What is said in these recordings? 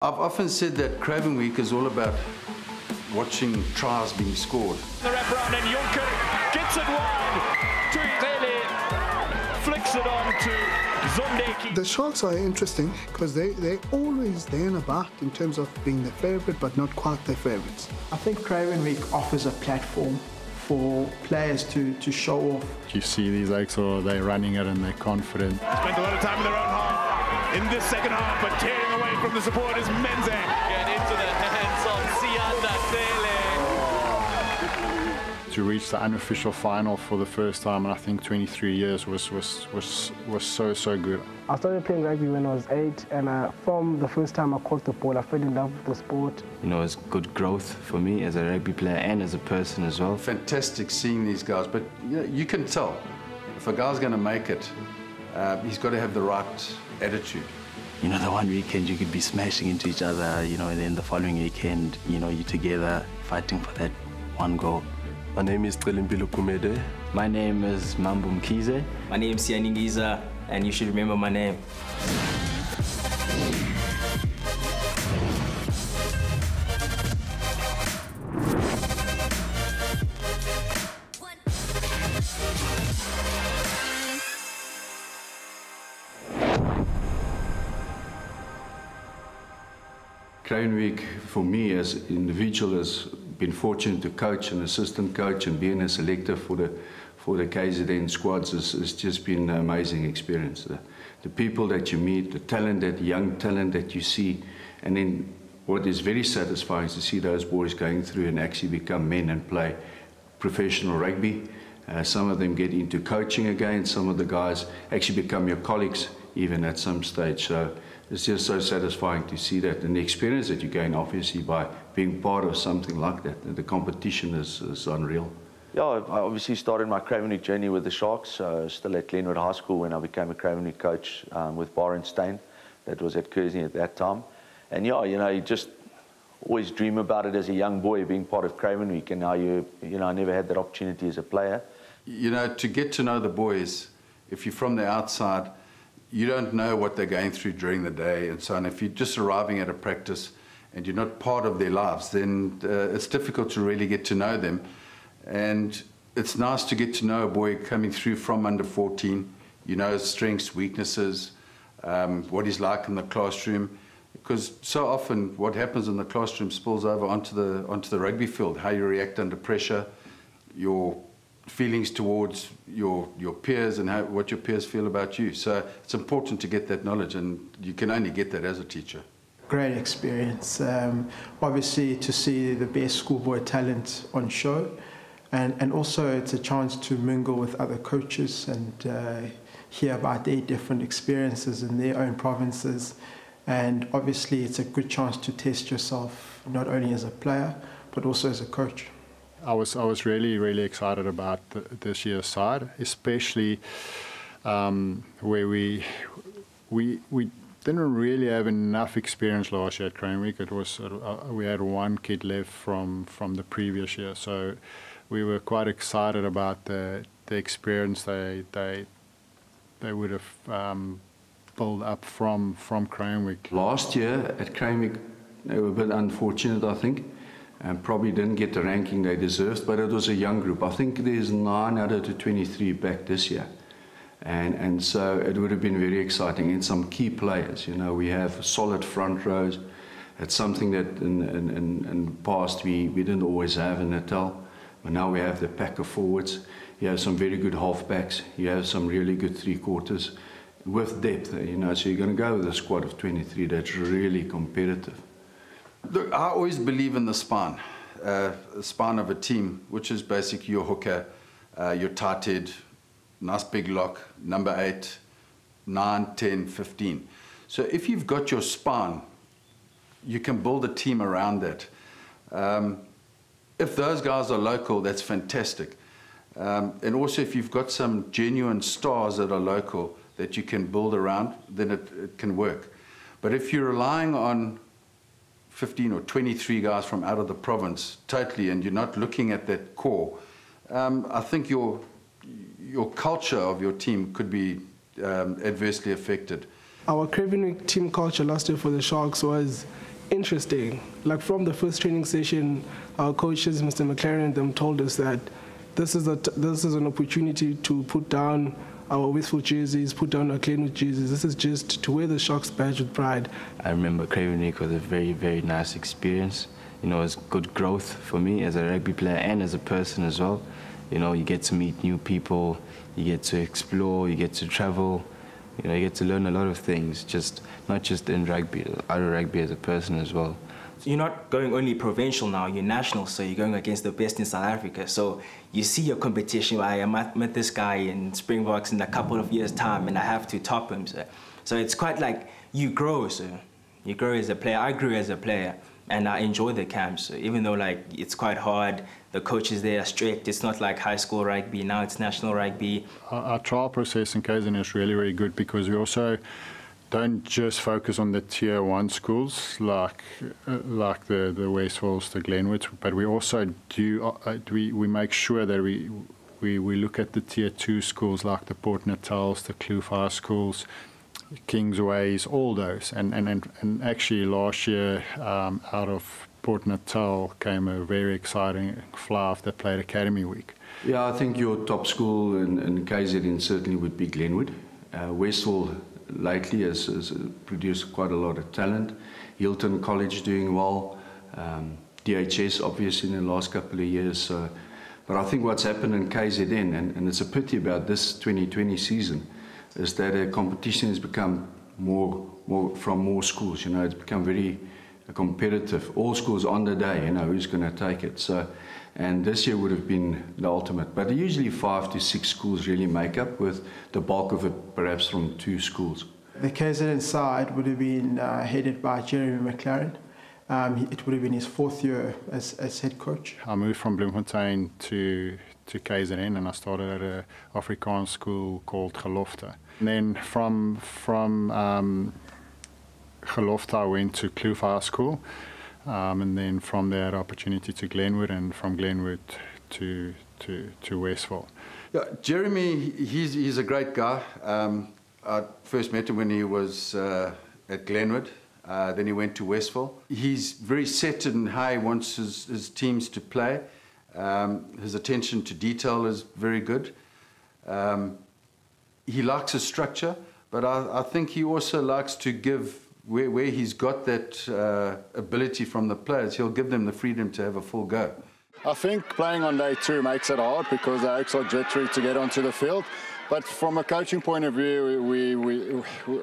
I've often said that Craven Week is all about watching tries being scored. The wrap round and Juncker gets it wide to Craven, flicks it on to Zondeki. The Sharks are interesting because they're always there and about in terms of being the favourite but not quite their favourites. I think Craven Week offers a platform for players to show off. You see these like they're running it and they're confident. Spent a lot of time in their own half in this second half, but tearing away from the supporters, Menze. Get into the hands of Sianda. To reach the unofficial final for the first time in I think 23 years was so good. I started playing rugby when I was 8, and from the first time I caught the ball, I fell in love with the sport. You know, it's good growth for me as a rugby player and as a person as well. Fantastic seeing these guys, but you can tell if a guy's going to make it, he's got to have the right attitude. You know, the one weekend you could be smashing into each other, you know, and then the following weekend, you know, you're together fighting for that one goal. My name is Craven Kumede. My name is Mambu Mkize. My name is Sianingiza, and you should remember my name. Craven Week, for me as an individual, has been fortunate to coach and assistant coach and being a selector for the KZN squads has just been an amazing experience. The people that you meet, the talent, that young talent that you see, and then what is very satisfying is to see those boys going through and actually become men and play professional rugby. Some of them get into coaching again, some of the guys actually become your colleagues even at some stage. So it's just so satisfying to see that, and the experience that you gain obviously by being part of something like that. The competition is unreal. Yeah, I obviously started my Craven Week journey with the Sharks, still at Glenwood High School when I became a Craven Week coach with Stein, that was at Kersney at that time. And yeah, you know, you just always dream about it as a young boy, being part of Craven Week, and now you know, I never had that opportunity as a player. You know, to get to know the boys, if you're from the outside, you don't know what they're going through during the day and so on. If you're just arriving at a practice and you're not part of their lives, then it's difficult to really get to know them. And it's nice to get to know a boy coming through from under 14, you know, his strengths, weaknesses, what he's like in the classroom. Because so often what happens in the classroom spills over onto the rugby field, how you react under pressure, your feelings towards your peers and what your peers feel about you. So it's important to get that knowledge, and you can only get that as a teacher. Great experience. Obviously to see the best schoolboy talent on show, and also it's a chance to mingle with other coaches and hear about their different experiences in their own provinces. And obviously it's a good chance to test yourself, not only as a player, but also as a coach. I was really excited about this year's side, especially where we didn't really have enough experience last year at Craven Week. It was we had one kid left from the previous year, so we were quite excited about the experience they would have built up from Craven Week. Last year at Craven Week, they were a bit unfortunate, I think, and probably didn't get the ranking they deserved, but it was a young group. I think there's 9 out of the 23 back this year. And so it would have been very exciting, and some key players. You know, we have solid front rows. It's something that in the past we didn't always have in Natal, but now we have the pack of forwards. You have some very good halfbacks. You have some really good three-quarters with depth, you know, so you're going to go with a squad of 23 that's really competitive. Look, I always believe in the spine of a team, which is basically your hooker, your tight head, nice big lock, number 8, 9, 10, 15. So if you've got your spine, you can build a team around that. If those guys are local, that's fantastic. And also if you've got some genuine stars that are local that you can build around, then it can work. But if you're relying on 15 or 23 guys from out of the province totally, and you're not looking at that core, I think your culture of your team could be adversely affected. Our Craven Week team culture last year for the Sharks was interesting. Like from the first training session, our coaches, Mr. McLaren and them, told us that this is an opportunity to put down our Westfield jerseys, put down our Glenwood jerseys. This is just to wear the Sharks badge with pride. I remember Craven Week was a very, very nice experience. You know, it's good growth for me as a rugby player and as a person as well. You know, you get to meet new people, you get to explore, you get to travel, you know, you get to learn a lot of things, not just in rugby, out of rugby as a person as well. You're not going only provincial now, you're national, so you're going against the best in South Africa. So you see your competition. I met this guy in Springboks in a couple of years' time, and I have to top him. So it's quite like you grow, so you grow as a player. I grew as a player, and I enjoy the camps. So even though like it's quite hard, the coaches there are strict. It's not like high school rugby, now it's national rugby. Our trial process in KZN is really, really good because we also don't just focus on the tier 1 schools like the Westville's, the Glenwoods, but we also do we make sure that we look at the tier 2 schools like the Port Natals, the Kloof schools, Kingsways, all those. And actually last year out of Port Natal came a very exciting fluff that played Academy Week. Yeah, I think your top school in KZN certainly would be Glenwood. Westville lately has produced quite a lot of talent. Hilton College doing well. DHS obviously in the last couple of years. But I think what's happened in KZN, and it's a pity about this 2020 season, is that a competition has become more from more schools. You know, it's become very competitive. All schools on the day, you know, who's going to take it. So, and this year would have been the ultimate. But usually 5 to 6 schools really make up, with the bulk of it perhaps from 2 schools. The KZN side would have been headed by Jeremy McLaren. It would have been his 4th year as head coach. I moved from Bloemfontein to KZN, and I started at an Afrikaans school called Gelofte. And then from Gelofte I went to Kloof High School, and then from there I had opportunity to Glenwood, and from Glenwood to Westville. Yeah, Jeremy, he's a great guy. I first met him when he was at Glenwood. Then he went to Westville. He's very set in how he wants his teams to play. His attention to detail is very good. He likes a structure, but I think he also likes to give, where he's got that ability from the players, he'll give them the freedom to have a full go. I think playing on day 2 makes it hard because the oaks are jittery to get onto the field. But from a coaching point of view,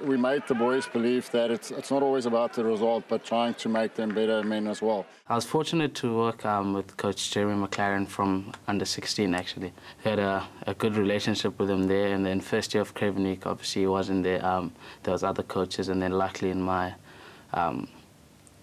we made the boys believe that it's not always about the result, but trying to make them better men as well. I was fortunate to work with Coach Jeremy McLaren from under 16, actually. I had a good relationship with him there, and then first year of Craven Week, obviously he wasn't there. There was other coaches, and then luckily in my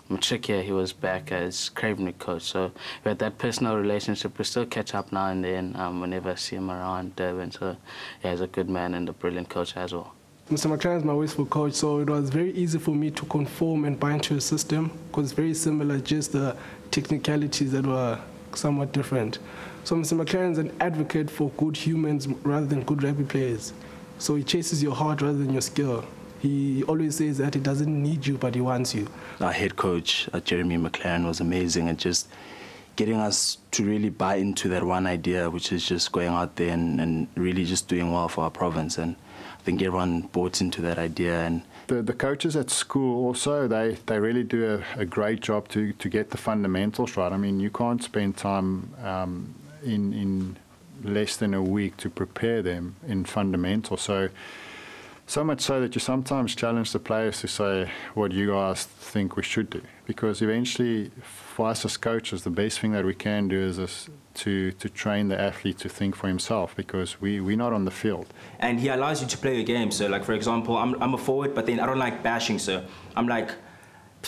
matric year, he was back as Craven Week coach. So we had that personal relationship. We still catch up now and then whenever I see him around Durban. So yeah, he's a good man and a brilliant coach as well. Mr. McLaren is my Westville coach, so it was very easy for me to conform and buy into his system because it's very similar, just the technicalities that were somewhat different. So Mr. McLaren is an advocate for good humans rather than good rugby players. So he chases your heart rather than your skill. He always says that he doesn't need you, but he wants you. Our head coach, Jeremy McLaren, was amazing at just getting us to really buy into that one idea, which is just going out there and really just doing well for our province. And I think everyone bought into that idea. And the coaches at school also, they really do a great job to get the fundamentals right. I mean, you can't spend time in less than a week to prepare them in fundamentals. So much so that you sometimes challenge the players to say what you guys think we should do. Because eventually, for us as coaches, the best thing that we can do is to train the athlete to think for himself, because we're not on the field. And he allows you to play your game. So, like, for example, I'm a forward, but then I don't like bashing. So I'm like,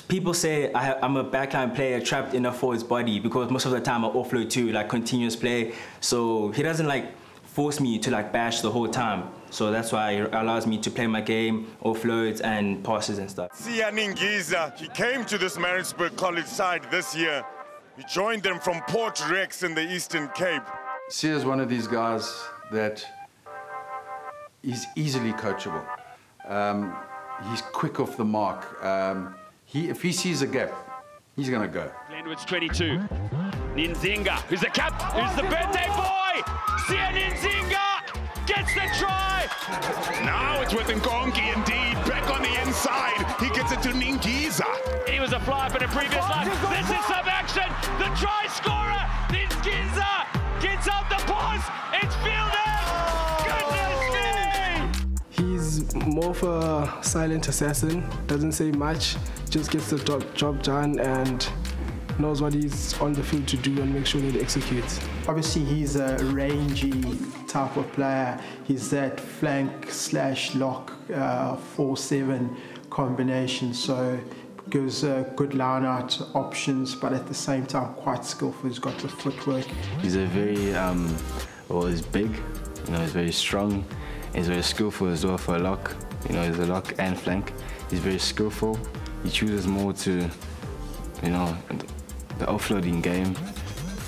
people say I'm a backline player trapped in a forward's body because most of the time I offload too, like continuous play. So he doesn't like force me to like bash the whole time. So that's why it allows me to play my game, offloads and passes and stuff. Siyaningiza, he came to this Maritzburg College side this year. He joined them from Port Rex in the Eastern Cape. Sia is one of these guys that is easily coachable. He's quick off the mark. if he sees a gap, he's going to go. Glenwood's 22. Nzinga, who's the who's the birthday boy? Sia Nzinga gets the try. Now it's with Nkonki indeed, back on the inside. He gets it to Ningiza. He was a fly-up in a previous life. This is some action. The try scorer, Nzinga, gets out the pass. It's fielded. Goodness me! He's more of a silent assassin, doesn't say much, just gets the job done and knows what he's on the field to do and make sure that he executes. Obviously, he's a rangy type of player. He's that flank/lock 4-7 combination, so gives good line-out options, but at the same time quite skillful. He's got the footwork. He's a very, he's big, he's very strong. He's very skillful as well for a lock. He's a lock and flank. He's very skillful. He chooses more to, the offloading game,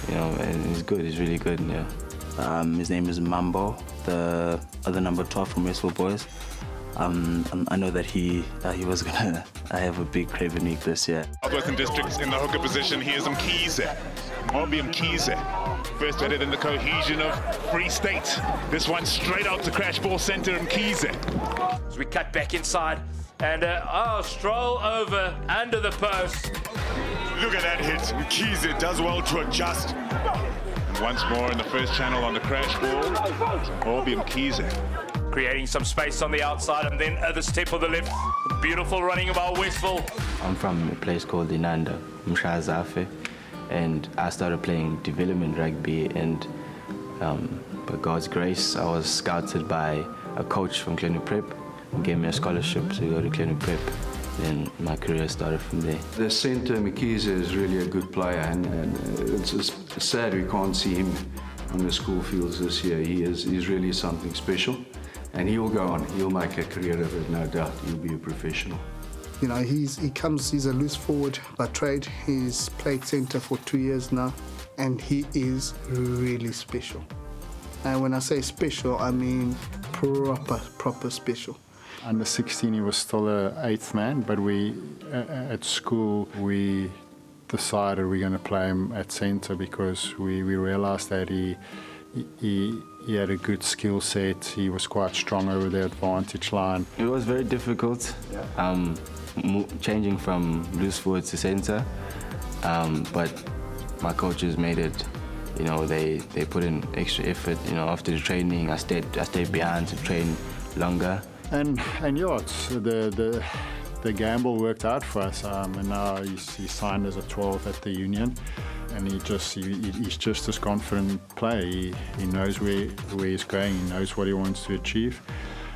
and he's good. He's really good. Yeah. His name is Mambo, the other number 12 from Westville Boys. I know that he was gonna have a big Craven week this year. Western Districts in the hooker position. Here's Mkhize. Obi Mkhize. First better than the cohesion of Free State. This one straight out to crash ball center Mkhize. As we cut back inside and stroll over under the post. Look at that hit. Mkhize does well to adjust. And once more in the first channel on the crash ball. Obi Mkhize. Creating some space on the outside and then at the step of the left. Beautiful running about Westville. I'm from a place called Inanda, Mshazafe, and I started playing development rugby, and by God's grace, I was scouted by a coach from Glenwood Prep and gave me a scholarship to go to Glenwood Prep. Then my career started from there. The centre, Mkhize, is really a good player, and it's just sad we can't see him on the school fields this year. He's really something special. And he'll go on, he'll make a career of it, no doubt. He'll be a professional. He's a loose forward by trade. He's played centre for 2 years now, and he is really special. And when I say special, I mean proper special. Under 16, he was still an 8th man, but at school, we decided we're going to play him at centre because we realised that he had a good skill set. He was quite strong over the advantage line. It was very difficult, changing from loose forward to centre, but my coaches made it. They put in extra effort. After the training, I stayed behind to train longer. And yeah, it's the gamble worked out for us. And now he's signed as a 12 at the Union. And he's just as confident player. He knows where he's going. He knows what he wants to achieve.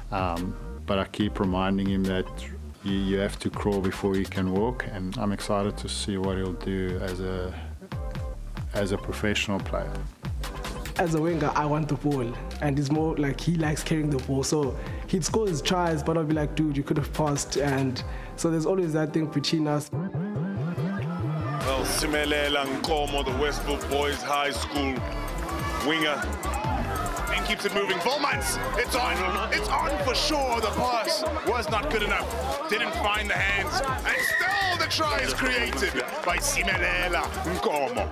But I keep reminding him that you have to crawl before you can walk. And I'm excited to see what he'll do as a professional player. As a winger, I want the ball, and it's more like he likes carrying the ball. So he'd score his tries, but I'll be like, dude, you could have passed. And so there's always that thing between us. Well, Simelela Nkomo, the Westville Boys High School winger, and keeps it moving. Volmans, it's on for sure. The pass was not good enough. Didn't find the hands, and still the try is created by Simelela Nkomo.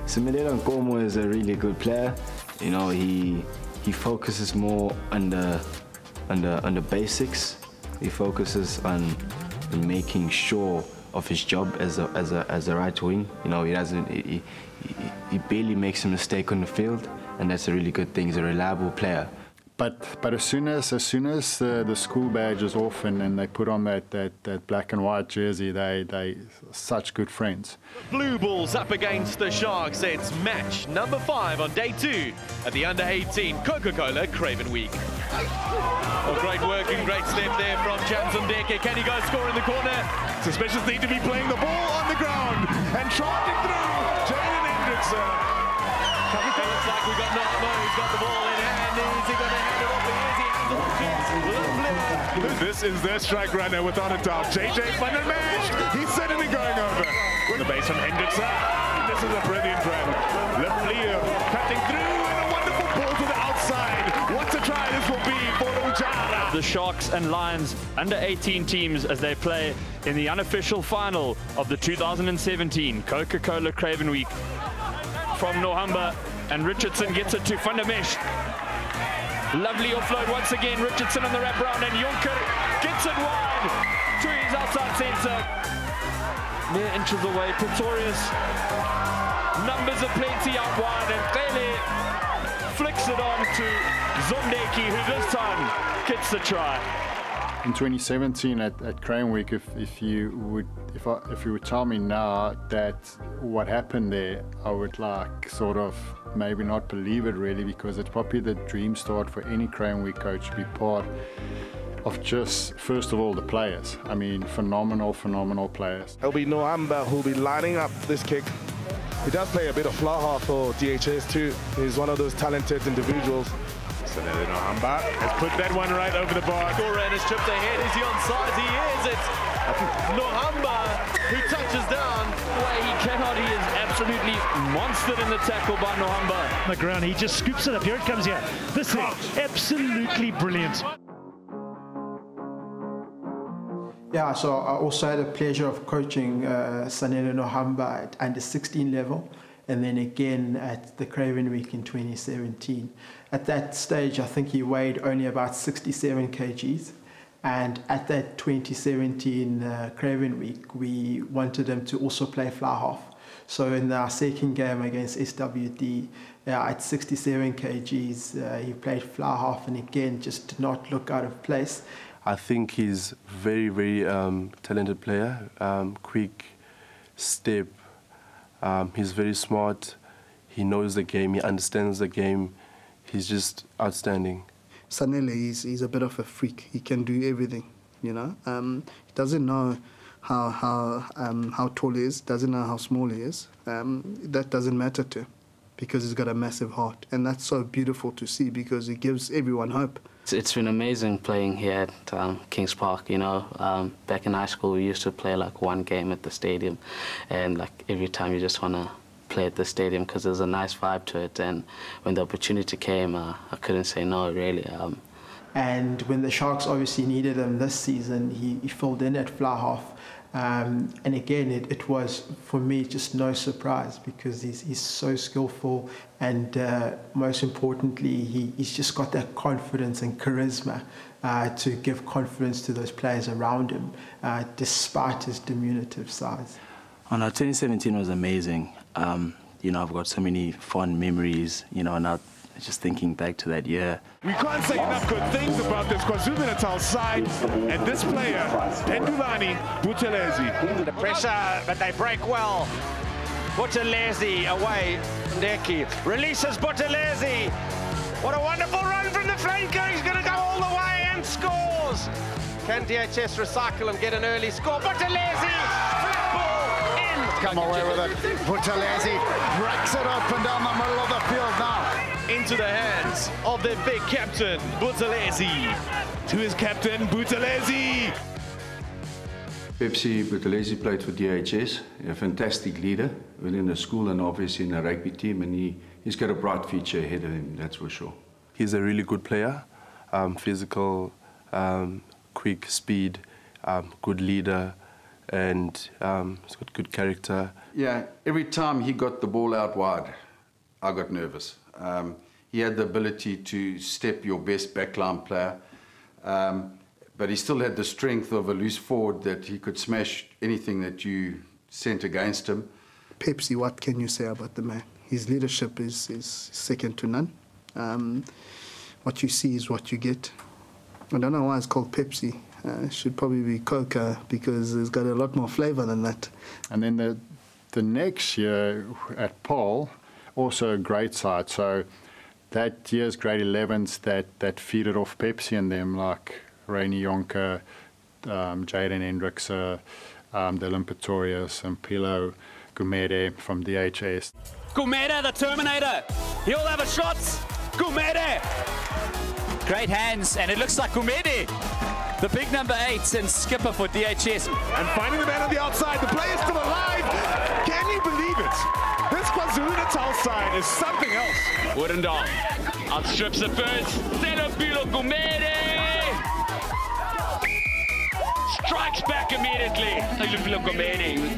Simelela Nkomo is a really good player. He focuses more on the basics. He focuses on making sure of his job as a right wing. He barely makes a mistake on the field, and that's a really good thing. He's a reliable player. But as soon as the school badge is off and they put on that black and white jersey, they such good friends. Blue Bulls up against the Sharks. It's match number 5 on day 2 at the Under-18 Coca-Cola Craven Week. Well, great work and great step there from Nzinga. Can he go score in the corner? Suspicious need to be playing the ball on the ground and charging through. Jaden Hendrickson. It looks like we got Namo. He's got the ball in hand. Is he going to hand it off? This is their strike runner without a doubt. JJ van der Mesch. He's certainly going over. The base from Hendrickson. This is a brilliant run. Lefleur cutting through and a wonderful ball to the outside. What a try this will be for Ujara. of the Sharks and Lions under-18 teams as they play in the unofficial final of the 2017 Coca-Cola Craven Week. From Nohamba, and Richardson gets it to Fundamesh. Lovely offload once again, Richardson on the wraparound, and Jonker gets it wide to his outside centre. Mere inches away, Pretorius. Numbers are plenty out wide, and Kele flicks it on to Zondeki, who this time gets the try. In 2017 at Craven Week, if you would tell me now that what happened there, I would like sort of maybe not believe it really, because it's probably the dream start for any Craven Week coach to be part of just, first of all, the players. I mean, phenomenal players. It'll be Nohamba who'll be lining up this kick. He does play a bit of fly half for DHS too. He's one of those talented individuals. So now Nohamba has put that one right over the bar. Scorer and has tripped ahead. Is he onside? He is. It's Nohamba who touches down. Way he cannot. He is absolutely monstered in the tackle by Nohamba. On the ground, he just scoops it up. Here it comes here. This thing, absolutely brilliant. Yeah, so I also had the pleasure of coaching Sanele Nohamba at under 16 level, and then again at the Craven Week in 2017. At that stage, I think he weighed only about 67 kgs. And at that 2017 Craven Week, we wanted him to also play fly half. So in our second game against SWD, at 67 kgs, he played fly half, and again, just did not look out of place. I think he's very, very talented player, quick step. He's very smart. He knows the game. He understands the game. He's just outstanding. Sanele, he's a bit of a freak. He can do everything, you know. He doesn't know how tall he is, doesn't know how small he is. That doesn't matter to him, because he's got a massive heart. And that's so beautiful to see, because it gives everyone hope. It's been amazing playing here at Kings Park, you know. Back in high school, we used to play like one game at the stadium, and like every time you just want to play at the stadium because there's a nice vibe to it. And when the opportunity came, I couldn't say no, really. And when the Sharks obviously needed him this season, he filled in at fly half. And again, it was, for me, just no surprise, because he's so skillful, and most importantly, he's just got that confidence and charisma to give confidence to those players around him, despite his diminutive size. Oh no, 2017 was amazing. You know, I've got so many fond memories, you know, now just thinking back to that year. We can't say enough good things about this KwaZulu-Natal side and this player, Pendulani Buthelezi. The pressure, but they break well. Buthelezi away, Ndeki releases Buthelezi. What a wonderful run from the flanker. He's going to go all the way and scores. Can DHS recycle and get an early score? Buthelezi, flat ball in. Come away with it. Buthelezi breaks it open down the middle of the field now. Into the hands of their big captain, Buthelezi. To his captain, Buthelezi. Pepsi Buthelezi played for DHS, a fantastic leader within the school and obviously in the rugby team, and he's got a bright future ahead of him, that's for sure. He's a really good player, physical, quick, speed, good leader, and he's got good character. Yeah, every time he got the ball out wide, I got nervous. He had the ability to step your best backline player, but he still had the strength of a loose forward that he could smash anything that you sent against him. Pepsi, what can you say about the man? His leadership is second to none. What you see is what you get. I don't know why it's called Pepsi. It should probably be Coca, because it's got a lot more flavour than that. And then the next year at Paul, also a great side. So that year's grade 11s that feeded off Pepsi and them, like Rainy Jonker, Jaden Hendricks, Dylan Pretorius, and Pilo Gumede from DHS. Gumede, the Terminator. He'll have a shot. Gumede. Great hands, and it looks like Gumede, the big number 8 and skipper for DHS. And finding the man on the outside. The play is still alive. Can you believe it? This KwaZulu-Natal side is something else. Woodendal outstrips it first. Pilo Gumede. strikes back immediately.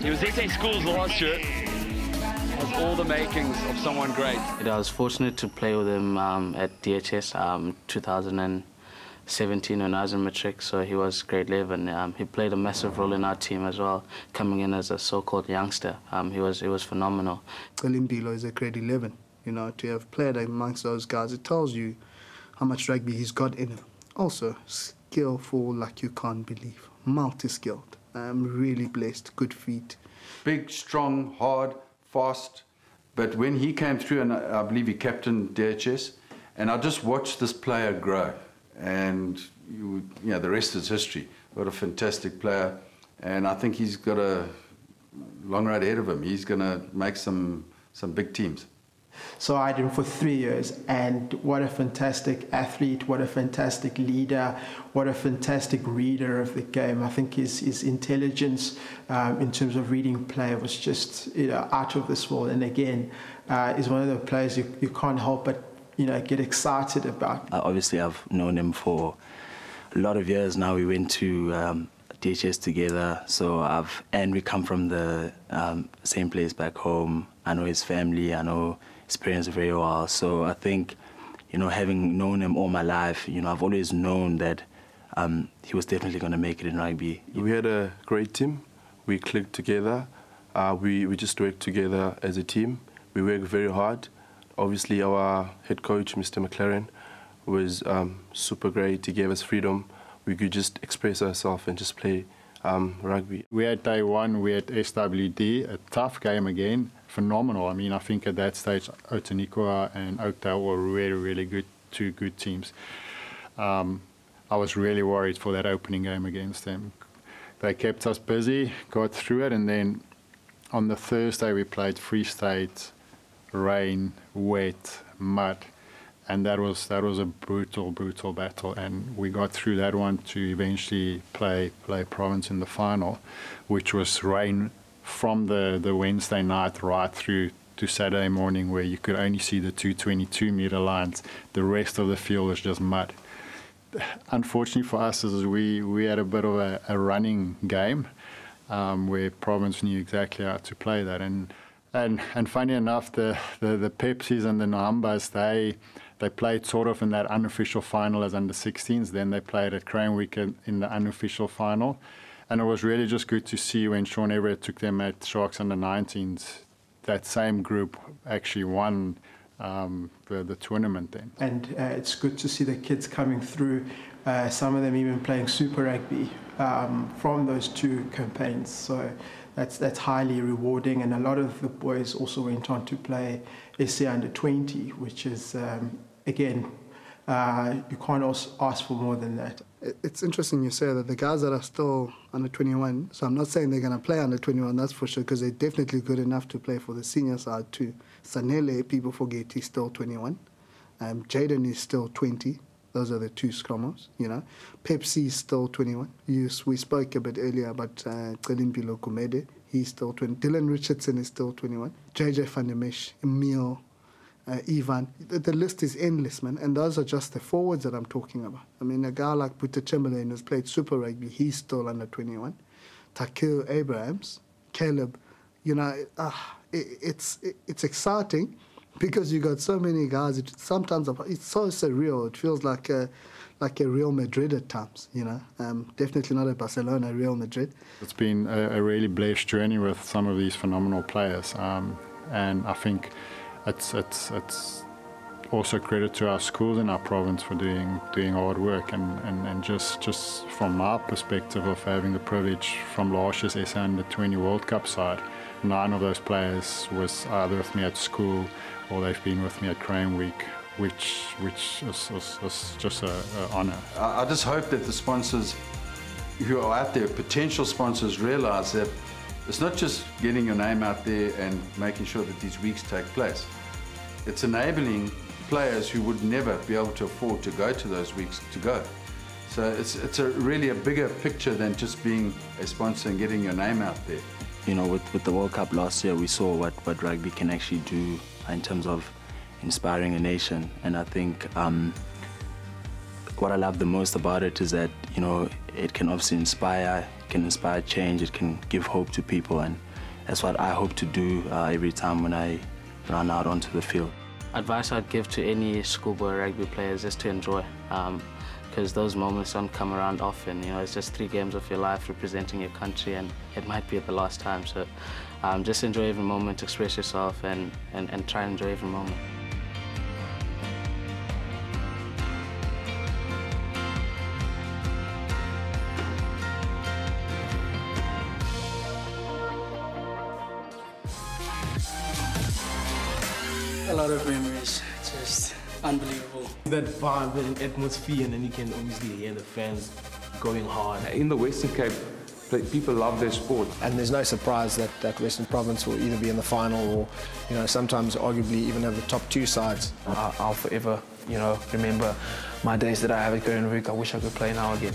He was SA Schools last year. Has all the makings of someone great. I was fortunate to play with him at DHS 2017 when I was in matric, so he was grade 11. He played a massive role in our team as well, coming in as a so-called youngster. He was phenomenal. Olimbilo is a grade 11. You know, to have played amongst those guys, it tells you how much rugby he's got in him. Also, skillful like you can't believe. Multi-skilled. Really blessed, good feet. Big, strong, hard, fast. But when he came through, and I believe he captained DHS, and I just watched this player grow. And the rest is history. What a fantastic player. And I think he's got a long road ahead of him. He's going to make some big teams. So I had him for 3 years, and what a fantastic athlete, what a fantastic leader, what a fantastic reader of the game. I think his intelligence in terms of reading play was just out of this world. And again, is one of the players you can't help but get excited about. Obviously, I've known him for a lot of years now. We went to DHS together, and we come from the same place back home. I know his family, I know his parents very well. So I think, having known him all my life, I've always known that he was definitely going to make it in rugby. We had a great team. We clicked together. We just worked together as a team. We worked very hard. Obviously, our head coach, Mr. McLaren, was super great. He gave us freedom. We could just express ourselves and just play rugby. We had day one, we had SWD, a tough game again, phenomenal. I mean, I think at that stage, Otanikwa and Oakdale were really, really good, two good teams. I was really worried for that opening game against them. They kept us busy, got through it, and then on the Thursday we played Free State, rain, wet, mud. And that was a brutal battle, and we got through that one to eventually play Province in the final, which was rain from the Wednesday night right through to Saturday morning, where you could only see the 222-meter lines. The rest of the field was just mud. Unfortunately for us, is we had a bit of a running game where Province knew exactly how to play that, and funny enough, the Pepsis and the Nohambas, they played sort of in that unofficial final as under-16s. Then they played at Craven in the unofficial final. And it was really just good to see when Sean Everett took them at Sharks under-19s, that same group actually won the tournament then. And it's good to see the kids coming through, some of them even playing Super Rugby from those two campaigns. So that's highly rewarding. And a lot of the boys also went on to play SA under-20, which is... again, you can't ask for more than that. It's interesting you say that the guys that are still under 21, so I'm not saying they're going to play under 21, that's for sure, because they're definitely good enough to play for the senior side too. Sanele, people forget, he's still 21. Jaden is still 20. Those are the two scrummers, Pepsi is still 21. We spoke a bit earlier about Celimpilo Kumede, he's still 20. Dylan Richardson is still 21. JJ van der Mesh, Emil, Ivan, the list is endless, man, and those are just the forwards that I'm talking about. I mean, a guy like Buta Chamberlain who's played Super Rugby, he's still under 21. Takil Abrahams, Caleb, it's exciting because you got so many guys. Sometimes it's so surreal. It feels like a Real Madrid at times, Definitely not a Barcelona, Real Madrid. It's been a really blessed journey with some of these phenomenal players, and I think it's also credit to our schools in our province for doing hard work, and just from my perspective of having the privilege from last year's SA Under-20 World Cup side, 9 of those players was either with me at school or they've been with me at Craven Week, which is just an honour. I just hope that the sponsors who are out there, potential sponsors, realise that it's not just getting your name out there and making sure that these weeks take place. It's enabling players who would never be able to afford to go to those weeks to go. So it's really a bigger picture than just being a sponsor and getting your name out there. With the World Cup last year, we saw what rugby can actually do in terms of inspiring a nation. And I think what I love the most about it is that, it can obviously inspire can inspire change, it can give hope to people, and that's what I hope to do every time when I run out onto the field. Advice I'd give to any schoolboy rugby player is just to enjoy, because those moments don't come around often. You know, it's just 3 games of your life representing your country, and it might be the last time. So just enjoy every moment, express yourself, and try and enjoy every moment. A lot of memories, just unbelievable. That vibe and atmosphere, and then you can obviously hear the fans going hard. In the Western Cape, people love their sport. And there's no surprise that Western Province will either be in the final or, you know, sometimes arguably even have the top 2 sides. I'll forever, you know, remember my days that I have at Craven. I wish I could play now again.